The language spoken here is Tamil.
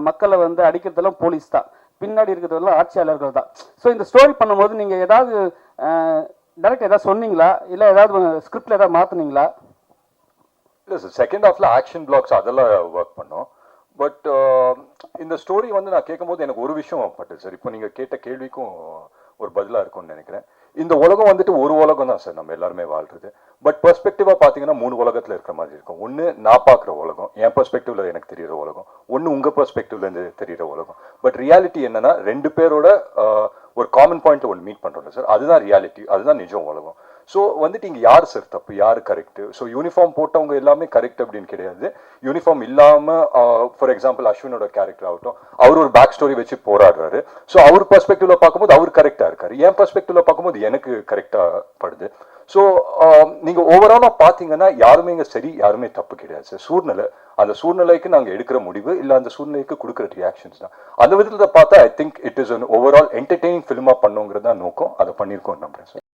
மக்களை வந்து அடிக்கிறதெல்லாம் போலீஸ் தான், பின்னாடி இருக்கிறதெல்லாம் ஆட்சியாளர்கள் தான். ஸோ இந்த ஸ்டோரி பண்ணும்போது நீங்கள் ஏதாவது டேரக்ட் ஏதாவது சொன்னீங்களா, இல்லை ஏதாவது ஸ்கிரிப்டில் ஏதாவது மாற்றினீங்களா? இல்லை சார், செகண்ட் ஹாஃபில் ஆக்ஷன் பிளாக்ஸ் அதெல்லாம் ஒர்க் பண்ணோம். பட் இந்த ஸ்டோரி வந்து நான் கேட்கும்போது எனக்கு ஒரு விஷயம் பட்டுது சார். இப்போ நீங்கள் கேட்ட கேள்விக்கும் ஒரு பதிலாக இருக்கும்னு நினைக்கிறேன். இந்த உலகம் வந்துட்டு ஒரு உலகம் தான் சார், நம்ம எல்லாருமே வாழ்றது. பட் பெர்ஸ்பெக்டிவாக பார்த்தீங்கன்னா 3 உலகத்தில் இருக்கிற மாதிரி இருக்கும். ஒன்று நான் பார்க்குற உலகம், என் பெர்ஸ்பெக்டிவ்ல எனக்கு தெரிகிற உலகம். ஒன்று உங்கள் பெர்ஸ்பெக்டிவ்லேருந்து தெரிகிற உலகம். பட் ரியாலிட்டி என்னன்னா 2 பேரோட ஒரு காமன் பாயிண்ட் ஒன்று மீட் பண்ணுறோம்ல சார், அதுதான் ரியாலிட்டி, அதுதான் நிஜம் உலகம். ஸோ வந்துட்டு இங்கே யார் சார் தப்பு, யார் கரெக்டு? ஸோ யூனிஃபார்ம் போட்டவங்க எல்லாமே கரெக்ட் அப்படின்னு கிடையாது. யூனிஃபார்ம் இல்லாமல் ஃபார் எக்ஸாம்பிள் அஸ்வினோட கேரக்டர் ஆகட்டும், அவர் ஒரு பேக் ஸ்டோரி வச்சு போராடுறாரு. ஸோ அவர் பெர்ஸ்பெக்டிவ்ல பார்க்கும்போது அவர் கரெக்டாக இருக்காரு, என் பெர்ஸ்பெக்டிவ்ல பார்க்கும்போது எனக்கு கரெக்டாக படுது. ஸோ நீங்கள் ஓவராலாக பார்த்தீங்கன்னா யாருமே இங்கே சரி, யாருமே தப்பு கிடையாது சார். சூழ்நிலை, அந்த சூழ்நிலைக்கு நாங்கள் எடுக்கிற முடிவு இல்லை அந்த சூழ்நிலைக்கு கொடுக்குற ரியாக்ஷன்ஸ் தான். அந்த விதத்தில் பார்த்தா I think it is an overall entertaining ஃபிலிமாக பண்ணுங்கிறது தான் நோக்கம். அதை பண்ணியிருக்கோம் நம்புறேன் சார்.